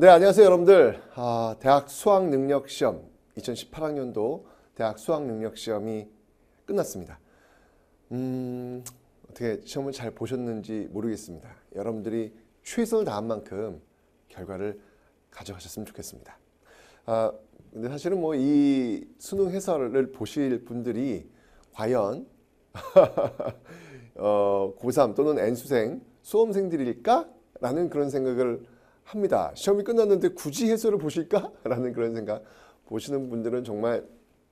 네, 안녕하세요, 여러분들. 대학 수학능력시험 2018학년도 대학 수학능력시험이 끝났습니다. 어떻게 시험을 잘 보셨는지 모르겠습니다. 여러분들이 최선을 다한 만큼 결과를 가져가셨으면 좋겠습니다. 근데 사실은 뭐 이 수능 해설을 보실 분들이 과연 고3 또는 N수생 수험생들일까? 라는 그런 생각을 합니다. 시험이 끝났는데 굳이 해설을 보실까? 라는 그런 생각 보시는 분들은 정말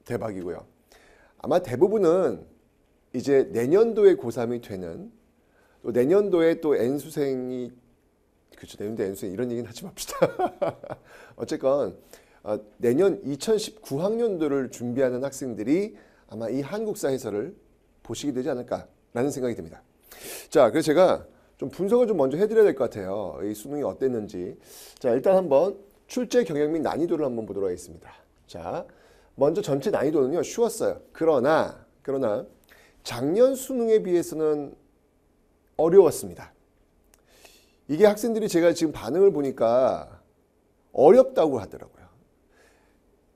대박이고요. 아마 대부분은 이제 내년도에 고3이 되는, 또 내년도에 또 N수생이, 그렇죠, 내년도에 N수생 이런 얘기는 하지 맙시다. 어쨌건 내년 2019학년도를 준비하는 학생들이 아마 이 한국사 해설을 보시게 되지 않을까라는 생각이 듭니다. 자, 그래서 제가 좀 분석을 좀 먼저 해드려야 될 것 같아요. 이 수능이 어땠는지. 자, 일단 한번 출제 경향 및 난이도를 한번 보도록 하겠습니다. 자, 먼저 전체 난이도는요, 쉬웠어요. 그러나 작년 수능에 비해서는 어려웠습니다. 이게 학생들이 제가 지금 반응을 보니까 어렵다고 하더라고요.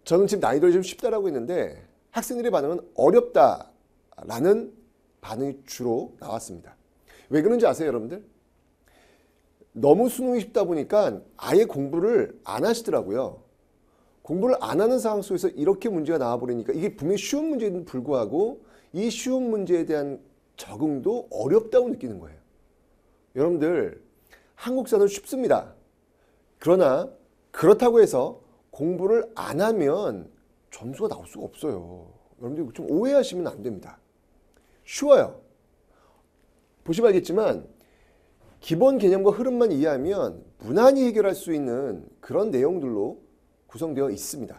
저는 지금 난이도를 좀 쉽다라고 했는데 학생들의 반응은 어렵다라는 반응이 주로 나왔습니다. 왜 그런지 아세요, 여러분들? 너무 수능이 쉽다 보니까 아예 공부를 안 하시더라고요. 공부를 안 하는 상황 속에서 이렇게 문제가 나와버리니까 이게 분명히 쉬운 문제에도 불구하고 이 쉬운 문제에 대한 적응도 어렵다고 느끼는 거예요. 여러분들, 한국사는 쉽습니다. 그러나 그렇다고 해서 공부를 안 하면 점수가 나올 수가 없어요. 여러분들 좀 오해하시면 안 됩니다. 쉬워요. 보시면 알겠지만 기본 개념과 흐름만 이해하면 무난히 해결할 수 있는 그런 내용들로 구성되어 있습니다.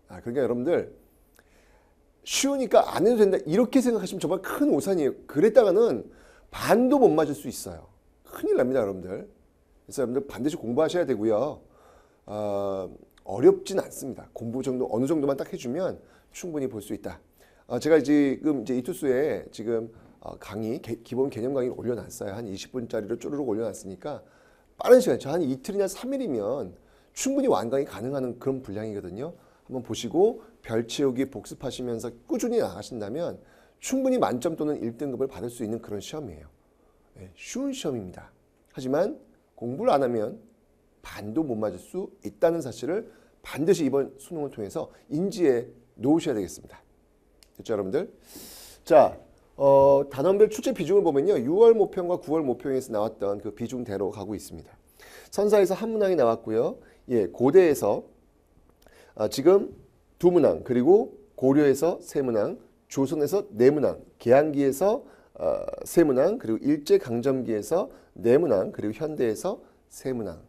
그러니까 여러분들 쉬우니까 안 해도 된다 이렇게 생각하시면 정말 큰 오산이에요. 그랬다가는 반도 못 맞을 수 있어요. 큰일 납니다, 여러분들. 그래서 여러분들 반드시 공부하셔야 되고요. 어렵진 않습니다. 공부 정도 어느 정도만 딱 해주면 충분히 볼 수 있다. 제가 지금 이제 이투스에 지금 강의, 기본 개념 강의를 올려놨어요. 한 20분짜리로 쪼르륵 올려놨으니까 빠른 시간, 한 이틀이나 3일이면 충분히 완강이 가능한 그런 분량이거든요. 한번 보시고 별 채우기 복습하시면서 꾸준히 나가신다면 충분히 만점 또는 1등급을 받을 수 있는 그런 시험이에요. 네, 쉬운 시험입니다. 하지만 공부를 안 하면 반도 못 맞을 수 있다는 사실을 반드시 이번 수능을 통해서 인지해 놓으셔야 되겠습니다. 됐죠, 여러분들? 자, 단원별 출제 비중을 보면요. 6월 모평과 9월 모평에서 나왔던 그 비중대로 가고 있습니다. 선사에서 한 문항이 나왔고요. 예, 고대에서 지금 2문항, 그리고 고려에서 3문항, 조선에서 4문항, 계한기에서 3문항, 그리고 일제강점기에서 4문항, 그리고 현대에서 3문항.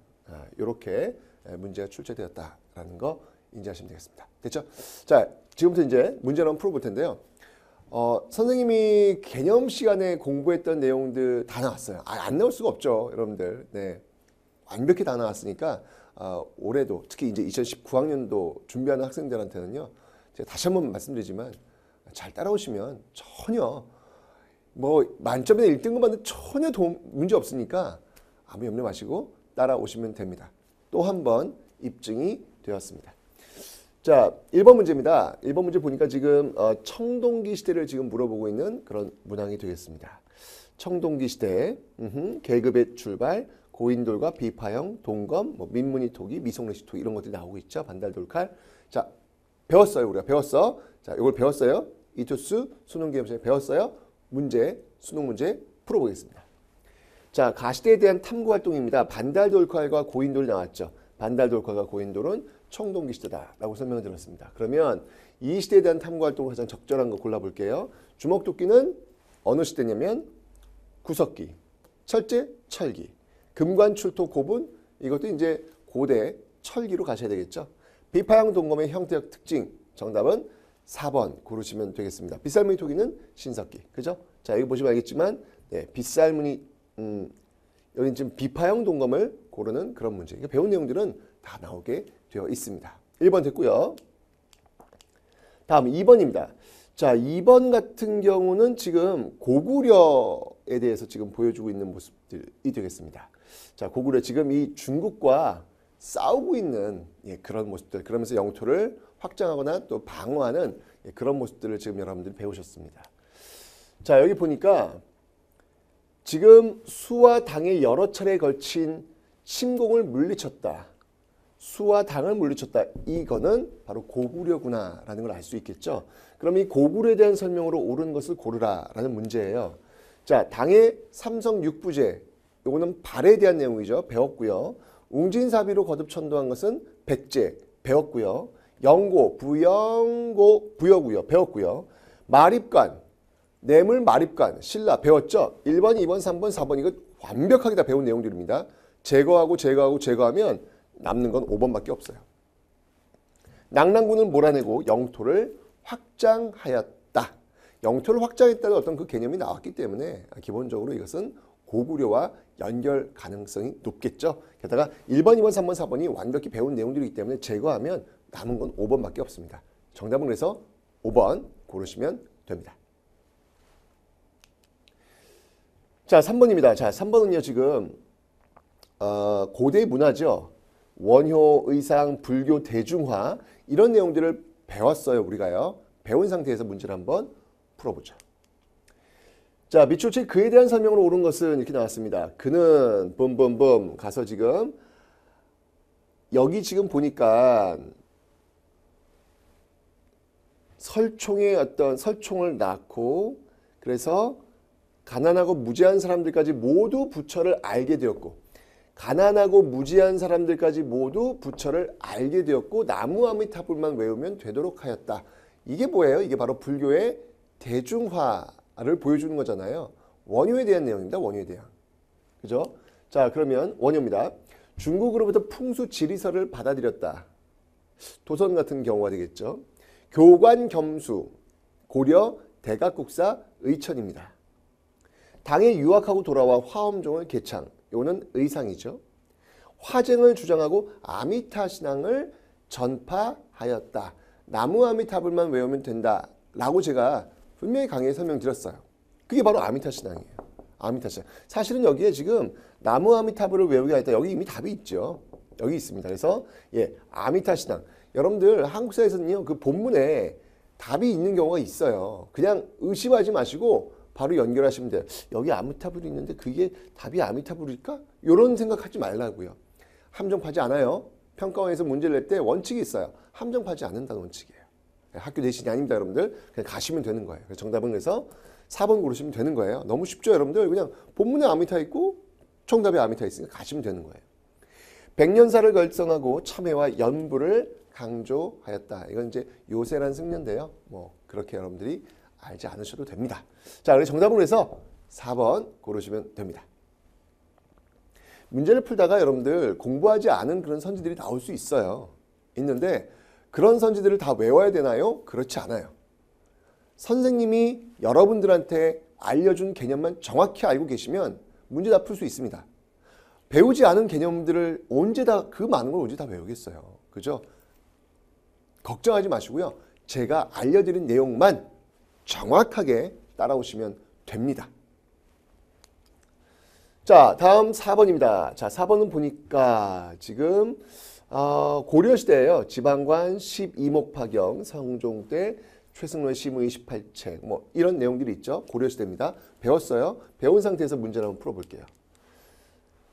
이렇게 문제가 출제되었다라는 거 인지하시면 되겠습니다. 됐죠? 자, 지금부터 이제 문제를 한번 풀어볼 텐데요. 선생님이 개념 시간에 공부했던 내용들 다 나왔어요. 안 나올 수가 없죠, 여러분들. 네, 완벽히 다 나왔으니까 올해도 특히 이제 2019학년도 준비하는 학생들한테는요, 제가 다시 한번 말씀드리지만 잘 따라오시면 전혀 뭐 만점에 1등급 받는 전혀 문제 없으니까 아무 염려 마시고 따라오시면 됩니다. 또 한 번 입증이 되었습니다. 자, 1번 문제입니다. 1번 문제 보니까 지금 청동기 시대를 지금 물어보고 있는 그런 문항이 되겠습니다. 청동기 시대, 계급의 출발, 고인돌과 비파형, 동검, 뭐 민무늬 토기, 미송래시 토기 이런 것들이 나오고 있죠. 반달돌칼. 자, 배웠어요. 우리가 배웠어. 자, 이걸 배웠어요. 이투스 수능기험시험에 배웠어요. 문제, 수능 문제 풀어보겠습니다. 자, 가시대에 대한 탐구활동입니다. 반달돌칼과 고인돌이 나왔죠. 반달돌칼과 고인돌은 청동기 시대다라고 설명을 드렸습니다. 그러면 이 시대에 대한 탐구활동을 가장 적절한 거 골라볼게요. 주먹도끼는 어느 시대냐면 구석기, 철제, 철기, 금관출토, 고분 이것도 이제 고대 철기로 가셔야 되겠죠. 비파형 동검의 형태적 특징 정답은 4번 고르시면 되겠습니다. 빗살무늬 토기는 신석기, 그죠? 자, 여기 보시면 알겠지만 네, 빗살무늬 여기 지금 비파형 동검을 고르는 그런 문제. 배운 내용들은 다 나오게 되어 있습니다. 1번 됐고요. 다음 2번입니다. 자, 2번 같은 경우는 지금 고구려에 대해서 지금 보여주고 있는 모습들이 되겠습니다. 자, 고구려 지금 이 중국과 싸우고 있는 그런 모습들, 그러면서 영토를 확장하거나 또 방어하는 그런 모습들을 지금 여러분들이 배우셨습니다. 자, 여기 보니까 지금 수와 당에 여러 차례에 걸친 침공을 물리쳤다. 수와 당을 물리쳤다. 이거는 바로 고구려구나라는 걸 알 수 있겠죠. 그럼 이 고구려에 대한 설명으로 옳은 것을 고르라라는 문제예요. 자, 당의 삼성육부제, 이거는 발에 대한 내용이죠. 배웠고요. 웅진사비로 거듭 천도한 것은 백제, 배웠고요. 영고, 부영고, 부여고요. 배웠고요. 마립관, 뇌물 마립관, 신라 배웠죠. 1번, 2번, 3번, 4번 이거 완벽하게 다 배운 내용들입니다. 제거하면 남는 건 5번밖에 없어요. 낙랑군을 몰아내고 영토를 확장하였다. 영토를 확장했다는 어떤 그 개념이 나왔기 때문에 기본적으로 이것은 고구려와 연결 가능성이 높겠죠. 게다가 1번, 2번, 3번, 4번이 완벽히 배운 내용들이기 때문에 제거하면 남은 건 5번밖에 없습니다. 정답은 그래서 5번 고르시면 됩니다. 자, 3번입니다. 자, 3번은요, 지금 고대 문화죠. 원효, 의상, 불교, 대중화 이런 내용들을 배웠어요. 우리가요. 배운 상태에서 문제를 한번 풀어보죠. 자, 밑줄치 그에 대한 설명으로 옳은 것은 이렇게 나왔습니다. 그는 붐붐붐 가서 지금 여기 지금 보니까 설총의 어떤 설총을 낳고 그래서 가난하고 무지한 사람들까지 모두 부처를 알게 되었고 가난하고 무지한 사람들까지 모두 부처를 알게 되었고 나무 아미타불만 외우면 되도록 하였다. 이게 뭐예요? 이게 바로 불교의 대중화를 보여주는 거잖아요. 원효에 대한 내용입니다. 원효에 대한. 그죠? 자, 그러면 원효입니다. 중국으로부터 풍수 지리서를 받아들였다. 도선 같은 경우가 되겠죠. 교관 겸수, 고려 대각국사 의천입니다. 당에 유학하고 돌아와 화엄종을 개창. 이거는 의상이죠. 화쟁을 주장하고 아미타 신앙을 전파하였다. 나무 아미타불만 외우면 된다라고 제가 분명히 강의에 설명드렸어요. 그게 바로 아미타 신앙이에요. 아미타 신앙. 사실은 여기에 지금 나무 아미타불을 외우게 하였다. 여기 이미 답이 있죠. 여기 있습니다. 그래서 아미타 신앙. 여러분들 한국사에서는요, 그 본문에 답이 있는 경우가 있어요. 그냥 의심하지 마시고 바로 연결하시면 돼요. 여기 아미타불이 있는데 그게 답이 아미타불일까? 이런 생각하지 말라고요. 함정파지 않아요. 평가원에서 문제를 낼 때 원칙이 있어요. 함정파지 않는다는 원칙이에요. 학교 내신이 아닙니다, 여러분들. 그냥 가시면 되는 거예요. 그래서 정답은 그래서 4번 고르시면 되는 거예요. 너무 쉽죠, 여러분들? 그냥 본문에 아미타 있고 정답에 아미타 있으니까 가시면 되는 거예요. 백년사를 결성하고 참회와 연부를 강조하였다. 이건 이제 요새란 승려인데요. 뭐 그렇게 여러분들이 알지 않으셔도 됩니다. 자, 그래서 정답은 그래서 4번 고르시면 됩니다. 문제를 풀다가 여러분들 공부하지 않은 그런 선지들이 나올 수 있어요. 있는데 그런 선지들을 다 외워야 되나요? 그렇지 않아요. 선생님이 여러분들한테 알려준 개념만 정확히 알고 계시면 문제 다 풀 수 있습니다. 배우지 않은 개념들을 언제 다 그 많은 걸 언제 다 외우겠어요. 그죠? 걱정하지 마시고요. 제가 알려드린 내용만 정확하게 따라오시면 됩니다. 자, 다음 4번입니다. 자, 4번은 보니까 지금 고려시대예요. 지방관 12목파경, 성종 때 최승로의 시무 28책 뭐 이런 내용들이 있죠. 고려시대입니다. 배웠어요. 배운 상태에서 문제를 한번 풀어볼게요.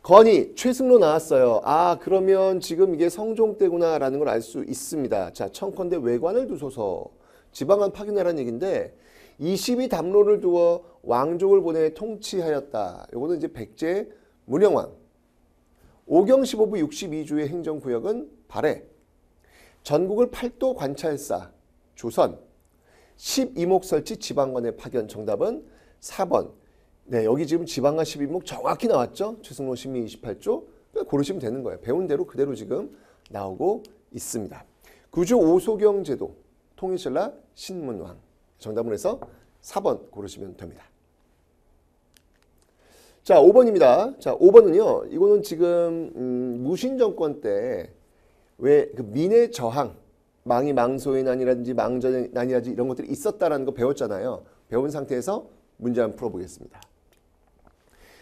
건이 최승로 나왔어요. 아, 그러면 지금 이게 성종 때구나라는 걸 알 수 있습니다. 자, 청컨대 외관을 두소서. 지방관 파견하라는 얘기인데 22담로를 두어 왕족을 보내 통치하였다. 요거는 이제 백제 문영왕. 오경 15부 62주의 행정구역은 발해. 전국을 팔도 관찰사. 조선. 12목 설치 지방관의 파견. 정답은 4번. 네, 여기 지금 지방관 12목 정확히 나왔죠. 최승로 심의 28조. 고르시면 되는 거예요. 배운 대로 그대로 지금 나오고 있습니다. 구조 오소경 제도. 통일신라 신문왕. 정답은 해서 4번 고르시면 됩니다. 자, 5번입니다. 자, 5번은요. 이거는 지금 무신정권 때 왜 그 민의 저항, 망이 망소의 난이라든지 망전의 난이라든지 이런 것들이 있었다라는 거 배웠잖아요. 배운 상태에서 문제 한번 풀어보겠습니다.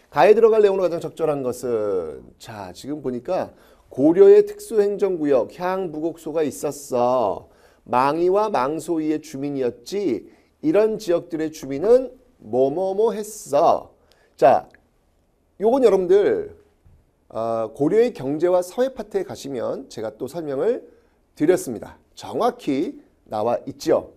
가에 들어갈 내용으로 가장 적절한 것은 자, 지금 보니까 고려의 특수행정구역 향부곡소가 있었어. 망이와 망소이의 주민이었지. 이런 지역들의 주민은 뭐뭐뭐 했어. 자, 요건 여러분들 고려의 경제와 사회 파트에 가시면 제가 또 설명을 드렸습니다. 정확히 나와 있죠.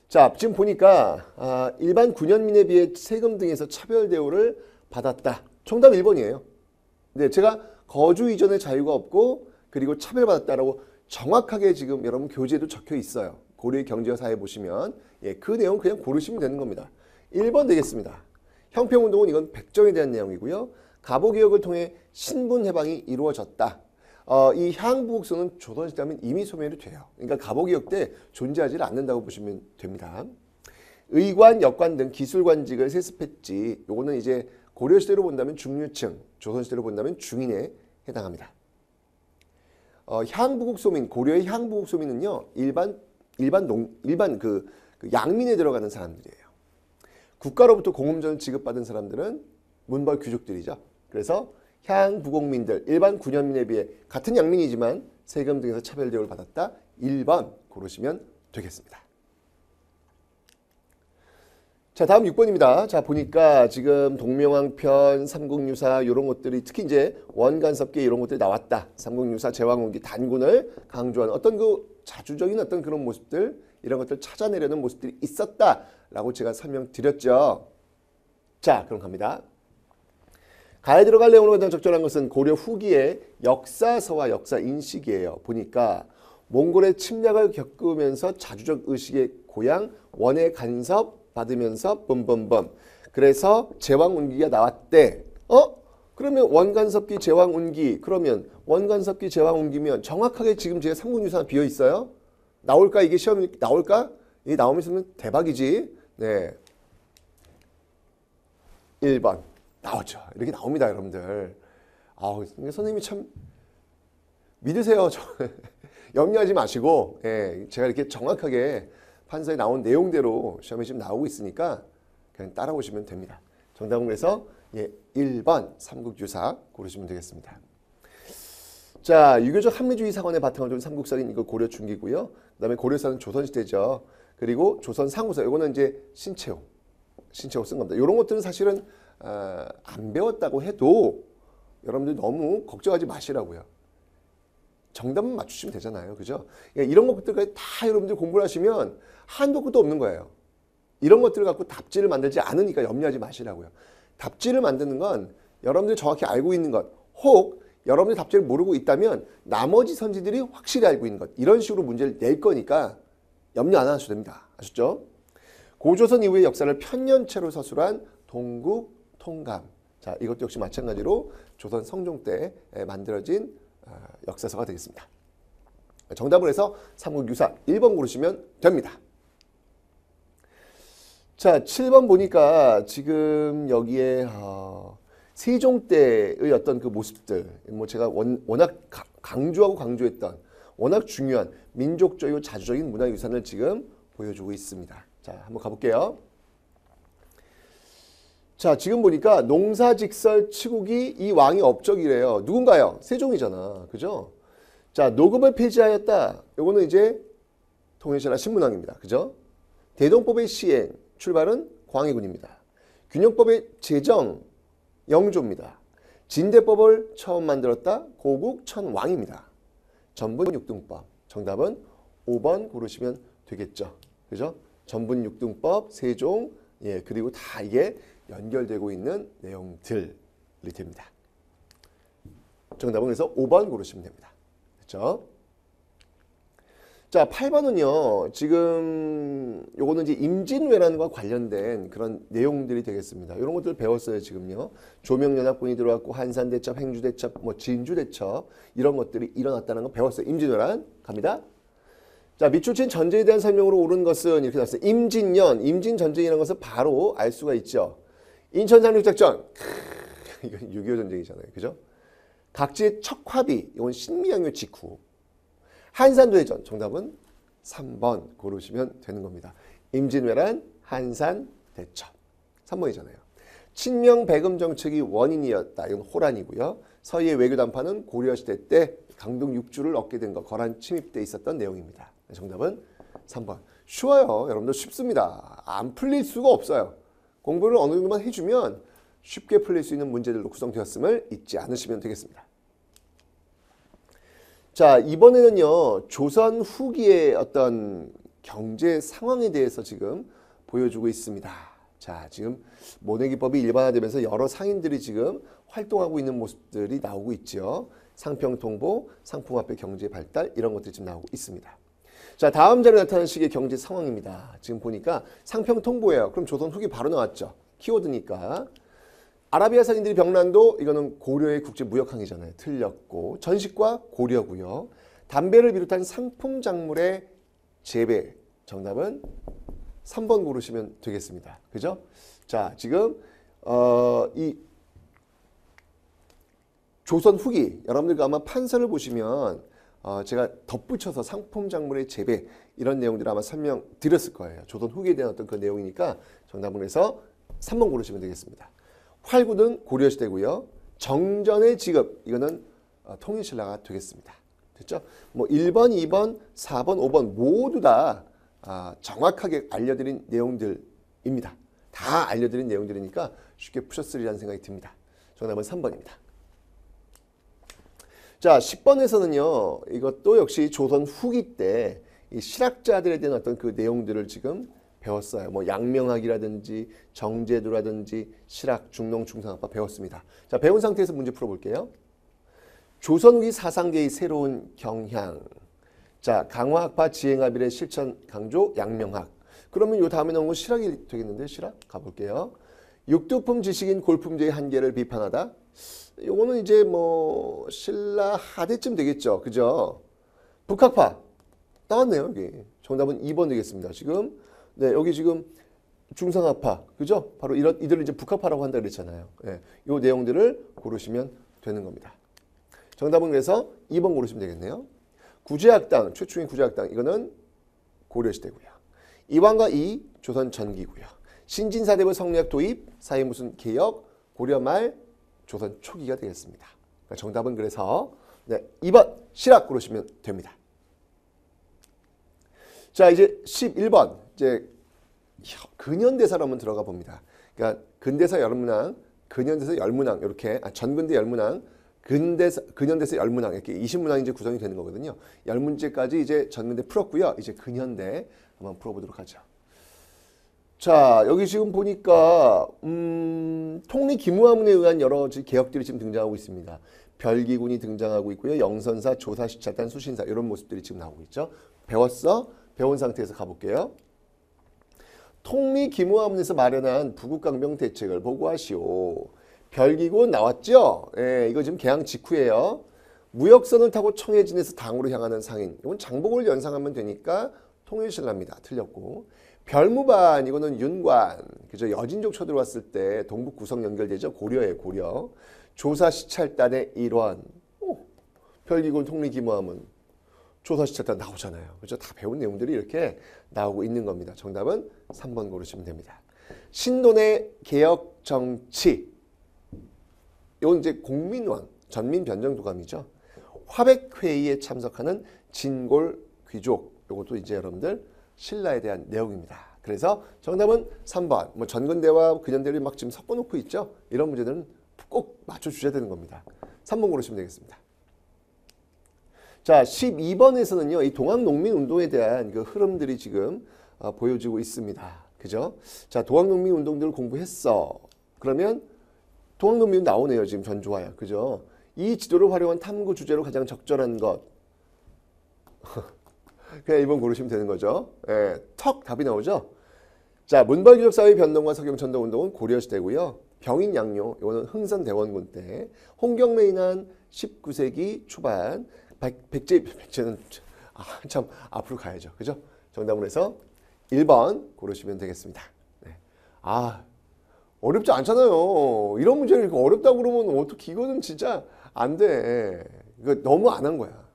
자, 지금 보니까 일반 군현민에 비해 세금 등에서 차별 대우를 받았다. 정답 1번이에요. 네, 제가 거주 이전의 자유가 없고 그리고 차별받았다라고 정확하게 지금 여러분 교재에도 적혀 있어요. 고려의 경제와 사회 보시면 그 내용 그냥 고르시면 되는 겁니다. 1번 되겠습니다. 형평운동은 이건 백정에 대한 내용이고요. 갑오개혁을 통해 신분해방이 이루어졌다. 이 향부곡소는 조선시대 하면 이미 소멸이 돼요. 그러니까 갑오개혁 때 존재하지 않는다고 보시면 됩니다. 의관, 역관 등 기술관직을 세습했지. 요거는 이제 고려시대로 본다면 중류층, 조선시대로 본다면 중인에 해당합니다. 향부곡소민, 고려의 향부곡소민은요, 일반 그 양민에 들어가는 사람들이에요. 국가로부터 공음전을 지급받은 사람들은 문벌 귀족들이죠. 그래서 향부곡민들, 일반 군현민에 비해 같은 양민이지만 세금 등에서 차별 대우를 받았다. 1번 고르시면 되겠습니다. 자, 다음 6번입니다. 자, 보니까 지금 동명왕편, 삼국유사 이런 것들이 특히 이제 원간섭기 이런 것들이 나왔다. 삼국유사, 제왕운기, 단군을 강조하는 어떤 그 자주적인 어떤 그런 모습들, 이런 것들 찾아내려는 모습들이 있었다라고 제가 설명드렸죠. 자, 그럼 갑니다. 가에 들어갈 내용으로 가장 적절한 것은 고려 후기의 역사서와 역사인식이에요. 보니까 몽골의 침략을 겪으면서 자주적 의식의 고향 원의 간섭 받으면서 범범범. 그래서 제왕운기가 나왔대. 그러면 원간섭기 제왕운기. 그러면 원간섭기 제왕운기면 정확하게 지금 제가 삼국유사 비어 있어요. 나올까? 이게 시험이 나올까? 이게 나오면 있으면 대박이지. 네. 1번. 나오죠. 이렇게 나옵니다, 여러분들. 선생님이 참 믿으세요. 염려하지 마시고, 제가 이렇게 정확하게 판서에 나온 내용대로 시험에 지금 나오고 있으니까 그냥 따라오시면 됩니다. 정답은 그래서 1번 삼국유사 고르시면 되겠습니다. 자, 유교적 합리주의 사관의 바탕을 둔 삼국사는 이거 고려 중기고요. 그 다음에 고려사는 조선시대죠. 그리고 조선 상후사, 이거는 이제 신채호 쓴 겁니다. 이런 것들은 사실은 안 배웠다고 해도 여러분들 너무 걱정하지 마시라고요. 정답만 맞추시면 되잖아요. 그죠? 이런 것들까지 다 여러분들 공부를 하시면 한도 끝도 없는 거예요. 이런 것들을 갖고 답지를 만들지 않으니까 염려하지 마시라고요. 답지를 만드는 건 여러분들이 정확히 알고 있는 것, 혹 여러분들이 답지를 모르고 있다면 나머지 선지들이 확실히 알고 있는 것, 이런 식으로 문제를 낼 거니까 염려 안 하셔도 됩니다. 아셨죠? 고조선 이후의 역사를 편년체로 서술한 동국통감. 자, 이것도 역시 마찬가지로 조선 성종 때 만들어진 역사서가 되겠습니다. 정답을 해서 삼국유사 1번 고르시면 됩니다. 자, 7번 보니까 지금 여기에 세종 때의 어떤 그 모습들, 뭐 제가 워낙 강조했던 워낙 중요한 민족적이고 자주적인 문화유산을 지금 보여주고 있습니다. 자, 한번 가볼게요. 자, 지금 보니까 농사직설 치국이 이 왕이 업적이래요. 누군가요? 세종이잖아. 그죠? 자, 노금을 폐지하였다. 요거는 이제 통일신라 신문왕입니다. 그죠? 대동법의 시행, 출발은 광해군입니다. 균형법의 제정, 영조입니다. 진대법을 처음 만들었다. 고국 천왕입니다. 전분육등법. 정답은 5번 고르시면 되겠죠. 그죠? 전분육등법, 세종, 그리고 다 이게 연결되고 있는 내용들이 됩니다. 정답은 그래서 5번 고르시면 됩니다. 그렇죠? 자, 8번은요. 지금 요거는 이제 임진왜란과 관련된 그런 내용들이 되겠습니다. 이런 것들 배웠어요, 지금요. 조명연합군이 들어왔고 한산대첩, 행주대첩, 뭐 진주대첩 이런 것들이 일어났다는 거 배웠어요. 임진왜란 갑니다. 자, 밑줄 친 전제에 대한 설명으로 옳은 것은 이렇게 나왔어요. 임진년, 임진전쟁이라는 것을 바로 알 수가 있죠. 인천상륙작전, 이건 6.25 전쟁이잖아요. 그죠? 각지의 척화비, 이건 신미양요 직후. 한산도해전, 정답은 3번 고르시면 되는 겁니다. 임진왜란, 한산대첩. 3번이잖아요. 친명배금 정책이 원인이었다. 이건 호란이고요. 서희의 외교 담파는 고려시대 때 강동 6주를 얻게 된 것, 거란 침입때 있었던 내용입니다. 정답은 3번. 쉬워요. 여러분들 쉽습니다. 안 풀릴 수가 없어요. 공부를 어느 정도만 해주면 쉽게 풀릴 수 있는 문제들로 구성되었음을 잊지 않으시면 되겠습니다. 자, 이번에는요, 조선 후기의 어떤 경제 상황에 대해서 지금 보여주고 있습니다. 자, 지금 모내기법이 일반화되면서 여러 상인들이 지금 활동하고 있는 모습들이 나오고 있죠. 상평통보, 상품화폐 경제 발달 이런 것들이 지금 나오고 있습니다. 자, 다음 자리에 나타나는 시기의 경제 상황입니다. 지금 보니까 상평통보예요. 그럼 조선 후기 바로 나왔죠. 키워드니까. 아라비아 상인들이 병란도 이거는 고려의 국제무역항이잖아요. 틀렸고 전식과 고려고요. 담배를 비롯한 상품 작물의 재배 정답은 3번 고르시면 되겠습니다. 그죠? 자, 지금 이 조선 후기 여러분들 아마 판서를 보시면 제가 덧붙여서 상품 작물의 재배 이런 내용들을 아마 설명드렸을 거예요. 조선 후기에 대한 어떤 그 내용이니까 정답은 그래서 3번 고르시면 되겠습니다. 활구는 고려시대고요. 정전의 지급 이거는 통일신라가 되겠습니다. 됐죠? 뭐 1번, 2번, 4번, 5번 모두 다 정확하게 알려드린 내용들입니다. 다 알려드린 내용들이니까 쉽게 푸셨으리라는 생각이 듭니다. 정답은 3번입니다. 자, 10번에서는요. 이것도 역시 조선 후기 때 이 실학자들에 대한 어떤 그 내용들을 지금 배웠어요. 뭐 양명학이라든지 정제도라든지 실학, 중농, 중상학파 배웠습니다. 자, 배운 상태에서 문제 풀어볼게요. 조선 후기 사상계의 새로운 경향. 자, 강화학파 지행합일의 실천 강조 양명학. 그러면 요 다음에 나온 건 실학이 되겠는데 실학 가볼게요. 육두품 지식인 골품제의 한계를 비판하다. 요거는 이제 뭐 신라 하대쯤 되겠죠. 그죠? 북학파 나왔네요. 여기. 정답은 2번 되겠습니다. 지금 네, 여기 지금 중상학파. 그죠? 바로 이들을 이제 북학파라고 한다 그랬잖아요. 예. 요 내용들을 고르시면 되는 겁니다. 정답은 그래서 2번 고르시면 되겠네요. 구제학당, 최초인 구제학당 이거는 고려시대고요. 이왕과 이 조선 전기고요. 신진사대부 성리학 도입, 사회 무슨 개혁, 고려 말 조선 초기가 되겠습니다. 그러니까 정답은 그래서 네, 2번 실학 고르시면 됩니다. 자, 이제 11번 이제 근현대사로 한번 들어가 봅니다. 그러니까 근대사 열문항, 근현대사 열문항 이렇게 전근대 열문항, 근현대사 열문항 이렇게 20문항이 이제 구성이 되는 거거든요. 10문제까지 이제 전근대 풀었고요. 이제 근현대 한번 풀어보도록 하죠. 자, 여기 지금 보니까 통리 기무화문에 의한 여러 개혁들이 지금 등장하고 있습니다. 별기군이 등장하고 있고요. 영선사, 조사, 시찰단, 수신사 이런 모습들이 지금 나오고 있죠. 배웠어? 배운 상태에서 가볼게요. 통리 기무화문에서 마련한 부국강병 대책을 보고하시오. 별기군 나왔죠? 예, 이거 지금 개항 직후예요. 무역선을 타고 청해진에서 당으로 향하는 상인. 이건 장복을 연상하면 되니까 통일신라입니다. 틀렸고. 별무반 이거는 윤관. 그죠? 여진족 쳐들어왔을 때 동북 구성 연결되죠. 고려예요. 고려. 조사 시찰단의 일원. 별기군 통리 기무화문. 조사 시찰단 나오잖아요. 그죠? 다 배운 내용들이 이렇게 나오고 있는 겁니다. 정답은 3번 고르시면 됩니다. 신돈의 개혁 정치. 이건 이제 공민왕, 전민변정도감이죠. 화백회의에 참석하는 진골 귀족. 이것도 이제 여러분들 신라에 대한 내용입니다. 그래서 정답은 3번. 뭐 전근대와 근현대를 막 지금 섞어놓고 있죠. 이런 문제들은 꼭 맞춰주셔야 되는 겁니다. 3번 고르시면 되겠습니다. 자, 12번에서는요. 이 동학농민운동에 대한 그 흐름들이 지금 보여지고 있습니다. 그죠? 자, 동학농민운동들을 공부했어. 그러면 동학농민 나오네요. 지금 전조화야. 그죠? 이 지도를 활용한 탐구 주제로 가장 적절한 것. 그냥 1번 고르시면 되는 거죠. 예, 턱 답이 나오죠. 자, 문벌교적사회의 변동과 서경천도운동은 고려시대고요. 병인양요, 이거는 흥선대원군 때. 홍경래 인한 19세기 초반. 백제는 참 앞으로 가야죠. 그죠? 정답으로 해서 1번 고르시면 되겠습니다. 네. 어렵지 않잖아요. 이런 문제를 이렇게 어렵다고 그러면 어떻게 이거는 진짜 안 돼. 이거 너무 안 한 거야.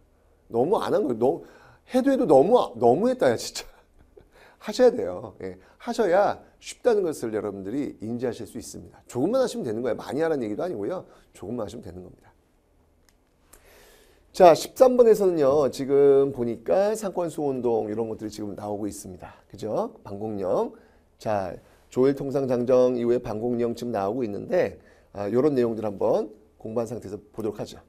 너무 안 한 거야. 해도 너무했다, 야, 진짜. 하셔야 돼요. 예. 하셔야 쉽다는 것을 여러분들이 인지하실 수 있습니다. 조금만 하시면 되는 거예요. 많이 하라는 얘기도 아니고요. 조금만 하시면 되는 겁니다. 자, 13번에서는요. 지금 보니까 상권수호운동 이런 것들이 지금 나오고 있습니다. 그죠? 방공령. 자, 조일 통상장정 이후에 방공령 지금 나오고 있는데 이런 내용들 한번 공부한 상태에서 보도록 하죠.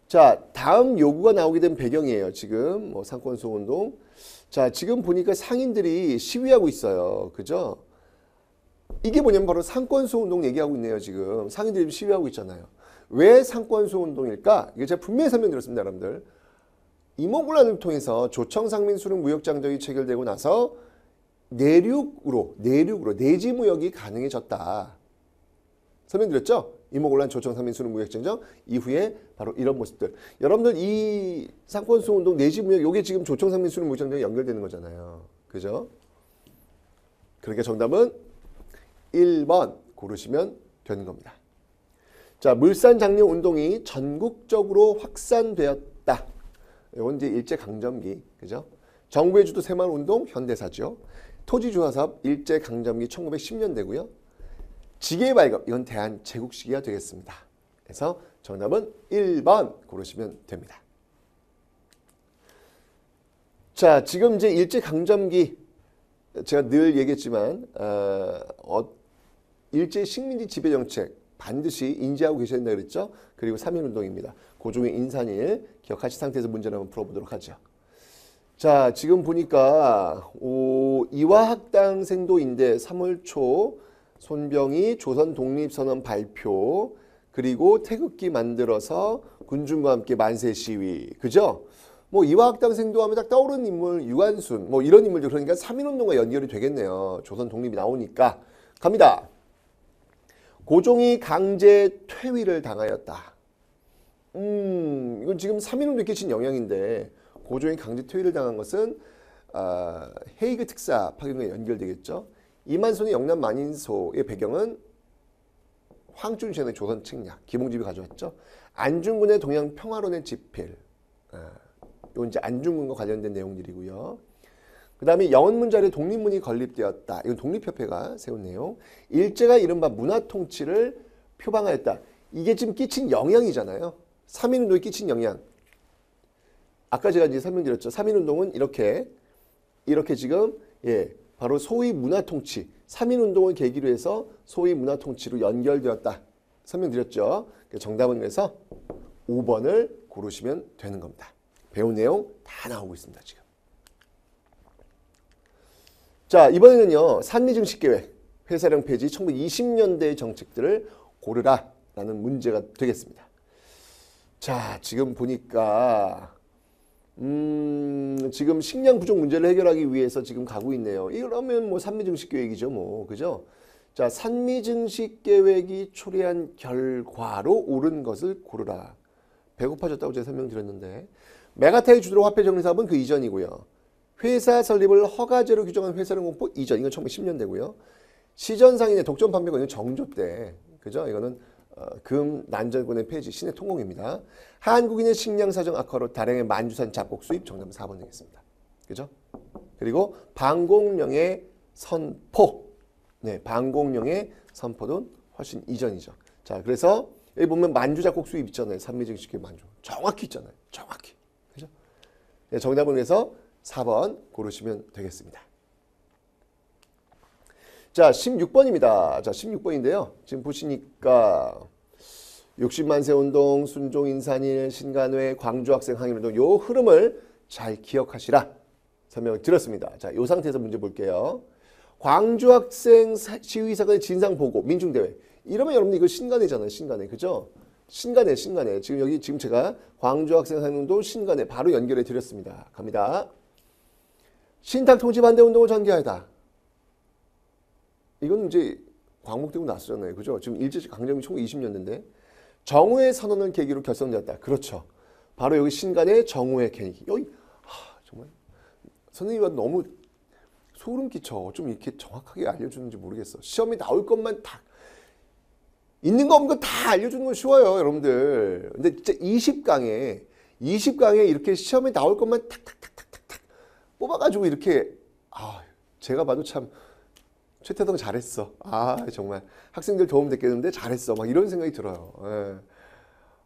자, 다음 요구가 나오게 된 배경이에요. 지금 뭐 상권수호운동. 자, 지금 보니까 상인들이 시위하고 있어요. 그죠? 이게 뭐냐면 바로 상권수호운동 얘기하고 있네요. 지금 상인들이 시위하고 있잖아요. 왜 상권수호운동일까? 이게 제가 분명히 설명드렸습니다. 여러분들. 임오군란을 통해서 조청상민수릉 무역장벽이 체결되고 나서 내륙으로 내지무역이 가능해졌다. 설명드렸죠? 임오군란 조청상민수릉 무역장벽 이후에 바로 이런 모습들. 여러분들 이 상권수호운동 내지무역 이게 지금 조청상민수릉 무역장벽이 연결되는 거잖아요. 그죠? 그러니까 정답은 1번 고르시면 되는 겁니다. 자, 물산장려 운동이 전국적으로 확산되었다. 이건 이제 일제강점기, 그죠? 정부의 주도 새마을 운동 현대사죠. 토지조합 일제강점기 1910년대고요. 지계 발급 이건 대한제국 시기가 되겠습니다. 그래서 정답은 1번 고르시면 됩니다. 자, 지금 이제 일제강점기 제가 늘 얘기했지만 일제 식민지 지배 정책 반드시 인지하고 계셔야 된다 그랬죠. 그리고 3.1운동입니다. 고종의 인산일 기억하신 상태에서 문제를 한번 풀어보도록 하죠. 자, 지금 보니까 이화학당생도인데 3월 초 손병희 조선 독립선언 발표 그리고 태극기 만들어서 군중과 함께 만세 시위 그죠? 뭐 이화학당생도 하면 딱 떠오르는 인물 유관순 뭐 이런 인물들 그러니까 3.1운동과 연결이 되겠네요. 조선 독립이 나오니까 갑니다. 고종이 강제 퇴위를 당하였다. 이건 지금 3.1운동에 끼친 영향인데 고종이 강제 퇴위를 당한 것은 헤이그 특사 파견과 연결되겠죠. 이만손의 영남 만인소의 배경은 황준시의 조선 책략, 김홍집이 가져왔죠. 안중근의 동양 평화론의 집필, 이건 이제 안중근과 관련된 내용들이고요. 그 다음에 영원문자리에 독립문이 건립되었다. 이건 독립협회가 세운 내용. 일제가 이른바 문화통치를 표방하였다. 이게 지금 끼친 영향이잖아요. 3.1운동이 끼친 영향. 아까 제가 이제 설명드렸죠. 3.1운동은 이렇게 지금 바로 소위 문화통치. 3.1운동을 계기로 해서 소위 문화통치로 연결되었다. 설명드렸죠. 정답은 그래서 5번을 고르시면 되는 겁니다. 배운 내용 다 나오고 있습니다. 지금. 자, 이번에는요. 산미증식계획 회사령 폐지 1920년대의 정책들을 고르라 라는 문제가 되겠습니다. 자, 지금 보니까 지금 식량 부족 문제를 해결하기 위해서 지금 가고 있네요. 이러면 뭐 산미증식계획이죠. 뭐 그죠? 자, 산미증식계획이 초래한 결과로 옳은 것을 고르라. 배고파졌다고 제가 설명드렸는데 메가타이 주도로 화폐정리사업은 그 이전이고요. 회사 설립을 허가제로 규정한 회사령 공포 이전, 이건 1910년대고요. 시전상인의 독점 판매가 이건 정조 때, 그죠? 이거는 금 난전군의 폐지, 신의 통공입니다. 한국인의 식량 사정 악화로 다량의 만주산 잡곡 수입, 정답은 4번 되겠습니다. 그죠? 그리고 방공령의 선포, 방공령의 선포는 훨씬 이전이죠. 자, 그래서 여기 보면 만주 잡곡 수입 있잖아요. 산미증식계 만주, 정확히 있잖아요. 정확히, 그죠? 네, 정답은 그래서 4번 고르시면 되겠습니다. 자, 16번입니다. 자, 16번인데요. 지금 보시니까 60만세 운동, 순종인산일, 신간회, 광주학생 항일운동 요 흐름을 잘 기억하시라 설명을 드렸습니다. 자, 요 상태에서 문제 볼게요. 광주학생 시위 사건의 진상 보고 민중대회. 이러면 여러분들 이거 신간회잖아요. 신간회. 그죠? 신간회. 지금 제가 광주학생 항일운동 신간회 바로 연결해 드렸습니다. 갑니다. 신탁 통치 반대 운동을 전개하다. 이건 이제 광복되고 났었잖아요. 그죠? 지금 일제 강점기 1920년대인데 정우의 선언을 계기로 결성되었다. 그렇죠. 바로 여기 신간의 정우의 계기. 여기 정말 선생님이 너무 소름 끼쳐. 좀 이렇게 정확하게 알려주는지 모르겠어. 시험에 나올 것만 다 있는 거 없는 거 다 알려주는 건 쉬워요, 여러분들. 근데 진짜 20강에 이렇게 시험에 나올 것만 탁탁탁탁탁 뽑아가지고 이렇게 제가 봐도 참 최태성 잘했어. 정말 학생들 도움 됐겠는데 잘했어. 막 이런 생각이 들어요. 예.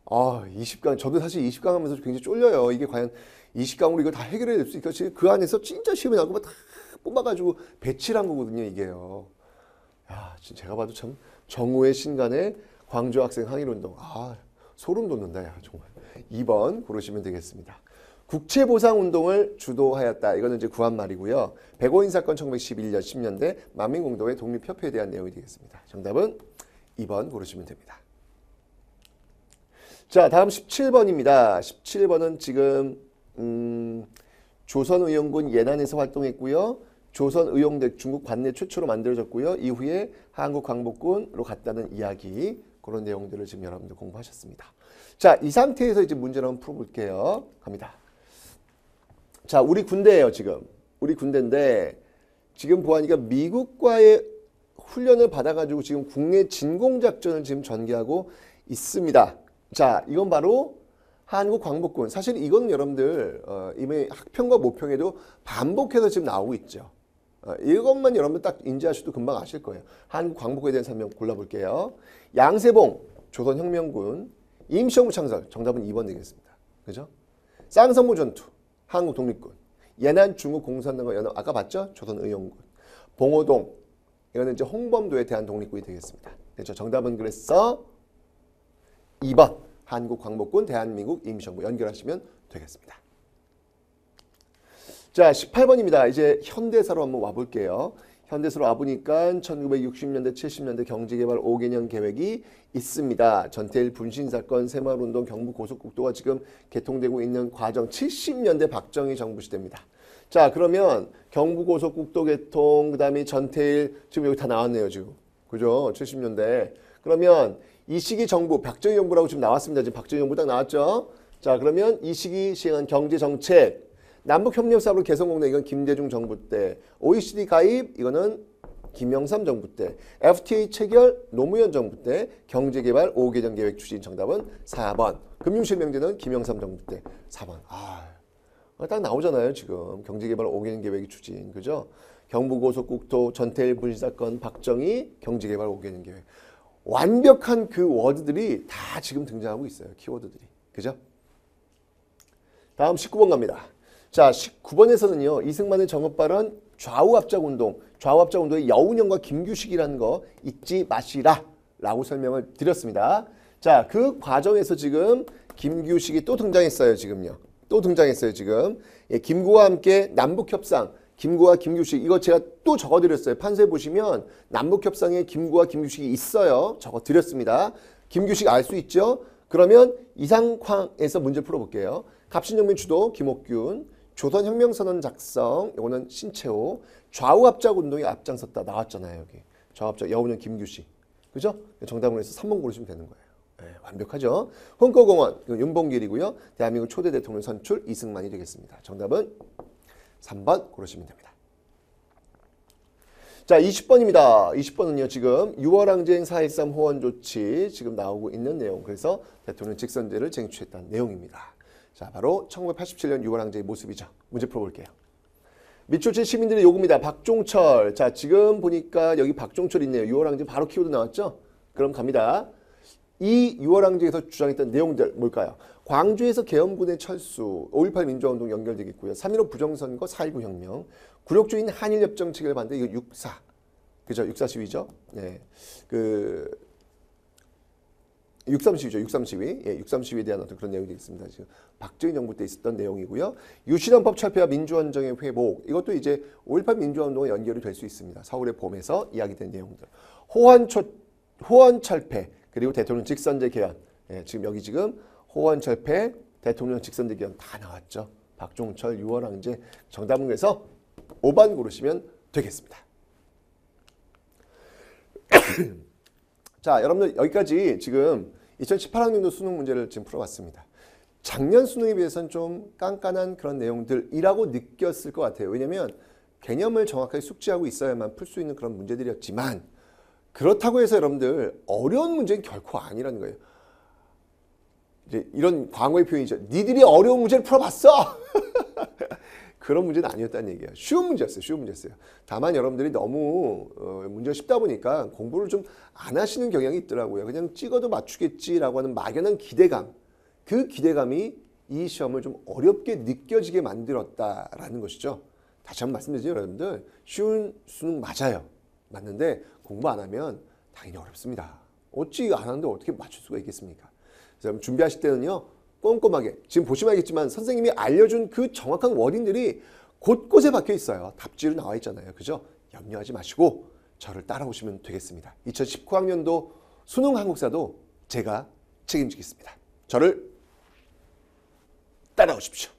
아, 20강 저도 사실 20강 하면서 굉장히 쫄려요. 이게 과연 20강으로 이걸 다 해결해 낼 수 있을까? 지금 그 안에서 진짜 시험이 나고 다 뽑아가지고 배치를 한 거거든요, 이게요. 야, 진짜 제가 봐도 참 정오의 신간의 광주 학생 항일운동. 아, 소름 돋는다, 야, 정말. 2번 고르시면 되겠습니다. 국채보상운동을 주도하였다. 이거는 이제 구한말이고요. 백오인 사건 1911년 10년대 만민공동회 독립협회에 대한 내용이 되겠습니다. 정답은 2번 고르시면 됩니다. 자, 다음 17번입니다. 17번은 지금 조선의용군 예난에서 활동했고요. 조선의용대 중국 관내 최초로 만들어졌고요. 이후에 한국광복군으로 갔다는 이야기, 그런 내용들을 지금 여러분들 공부하셨습니다. 자, 이 상태에서 이제 문제를 한번 풀어볼게요. 갑니다. 자, 우리 군대예요, 지금. 우리 군대인데 지금 보아하니까 미국과의 훈련을 받아가지고 지금 국내 진공작전을 지금 전개하고 있습니다. 자, 이건 바로 한국광복군. 사실 이거는 여러분들 이미 학평과 모평에도 반복해서 지금 나오고 있죠. 이것만 여러분들 딱 인지하셔도 금방 아실 거예요. 한국광복군에 대한 설명 골라볼게요. 양세봉, 조선혁명군. 임시정부 창설, 정답은 2번 되겠습니다. 그죠? 쌍성무 전투, 한국 독립군. 예난 중국 공산당과 연합, 아까 봤죠? 조선의용군. 봉오동, 이거는 이제 홍범도에 대한 독립군이 되겠습니다. 그렇죠? 정답은 그래서 2번 한국광복군, 대한민국 임시정부 연결하시면 되겠습니다. 자, 18번입니다. 이제 현대사로 한번 와볼게요. 현대사로 와보니까 1960년대, 70년대 경제개발 5개년 계획이 있습니다. 전태일 분신사건, 새마을운동, 경부고속국도가 지금 개통되고 있는 과정, 70년대 박정희 정부 시대입니다. 자, 그러면 경부고속국도 개통, 그 다음에 전태일, 지금 여기 다 나왔네요, 지금. 그죠? 70년대. 그러면 이 시기 정부, 박정희 정부라고 지금 나왔습니다. 지금 박정희 정부 딱 나왔죠? 자, 그러면 이 시기 시행한 경제정책, 남북협력사업을 개성공단, 이건 김대중 정부 때. OECD 가입, 이거는 김영삼 정부 때. FTA 체결, 노무현 정부 때. 경제개발 5개년 계획 추진, 정답은 4번. 금융실명제는 김영삼 정부 때. 4번. 딱 나오잖아요, 지금. 경제개발 5개년 계획 추진. 그죠? 경부고속국도, 전태일 분신사건, 박정희, 경제개발 5개년 계획. 완벽한 그 워드들이 다 지금 등장하고 있어요. 키워드들이. 그죠? 다음 19번 갑니다. 자, 19번에서는요. 이승만의 정읍발언 좌우압작운동, 좌우압작운동의 여운형과 김규식이라는 거 잊지 마시라 라고 설명을 드렸습니다. 자, 그 과정에서 지금 김규식이 또 등장했어요. 지금요. 또 등장했어요. 지금. 예, 김구와 함께 남북협상, 김구와 김규식, 이거 제가 또 적어드렸어요. 판서에 보시면 남북협상에 김구와 김규식이 있어요. 적어드렸습니다. 김규식 알 수 있죠? 그러면 이상황에서 문제 풀어볼게요. 갑신정민 주도 김옥균, 조선혁명선언 작성, 이거는 신채호, 좌우압작운동에 앞장섰다 나왔잖아요. 여기 좌우압작 여운형 김규식, 그죠? 정답은 해서 3번 고르시면 되는 거예요. 네, 완벽하죠? 홍커공원, 이건 윤봉길이고요. 대한민국 초대 대통령 선출 이승만이 되겠습니다. 정답은 3번 고르시면 됩니다. 자, 20번입니다. 20번은요, 지금 6월항쟁 4.13 호원 조치 지금 나오고 있는 내용. 그래서 대통령 직선제를 쟁취했다는 내용입니다. 자, 바로 1987년 6월항쟁의 모습이죠. 문제 풀어볼게요. 밑조치 시민들의 요구입니다. 박종철. 자, 지금 보니까 여기 박종철 있네요. 6월항쟁 바로 키워드 나왔죠? 그럼 갑니다. 이 6월항쟁에서 주장했던 내용들 뭘까요? 광주에서 계엄군의 철수, 5.18 민주화운동 연결되겠고요. 3.15 부정선거, 4.19 혁명, 굴욕주인 한일협정 체결 반대, 이거 6.4. 그죠? 6.4 시위죠? 네. 6.3 시위죠. 6.3 시위. 예, 6.3 시위에 대한 어떤 그런 내용이 되겠습니다. 지금 박정희 정부 때 있었던 내용이고요. 유신헌법 철폐와 민주헌정의 회복. 이것도 이제 5.18 민주화운동과 연결이 될 수 있습니다. 서울의 봄에서 이야기된 내용들. 호헌 철폐, 그리고 대통령 직선제 개헌. 예, 지금 여기 지금 호헌 철폐, 대통령 직선제 개헌 다 나왔죠. 박종철, 6월항쟁. 정답은 그래서 5번 고르시면 되겠습니다. 자, 여러분들 여기까지 지금 2018학년도 수능 문제를 지금 풀어봤습니다. 작년 수능에 비해서는 좀 깐깐한 그런 내용들이라고 느꼈을 것 같아요. 왜냐하면 개념을 정확하게 숙지하고 있어야만 풀 수 있는 그런 문제들이었지만 그렇다고 해서 여러분들 어려운 문제는 결코 아니라는 거예요. 이제 이런 광어의 표현이죠. 니들이 어려운 문제를 풀어봤어. 그런 문제는 아니었다는 얘기예요. 쉬운 문제였어요. 쉬운 문제였어요. 다만 여러분들이 너무 문제가 쉽다 보니까 공부를 좀 안 하시는 경향이 있더라고요. 그냥 찍어도 맞추겠지라고 하는 막연한 기대감. 그 기대감이 이 시험을 좀 어렵게 느껴지게 만들었다라는 것이죠. 다시 한번 말씀드리죠, 여러분들. 쉬운 수능 맞아요. 맞는데 공부 안 하면 당연히 어렵습니다. 어찌 안 하는데 어떻게 맞출 수가 있겠습니까? 그래서 준비하실 때는요. 꼼꼼하게. 지금 보시면 알겠지만 선생님이 알려준 그 정확한 워딩들이 곳곳에 박혀 있어요. 답지로 나와 있잖아요. 그죠? 염려하지 마시고 저를 따라오시면 되겠습니다. 2019학년도 수능 한국사도 제가 책임지겠습니다. 저를 따라오십시오.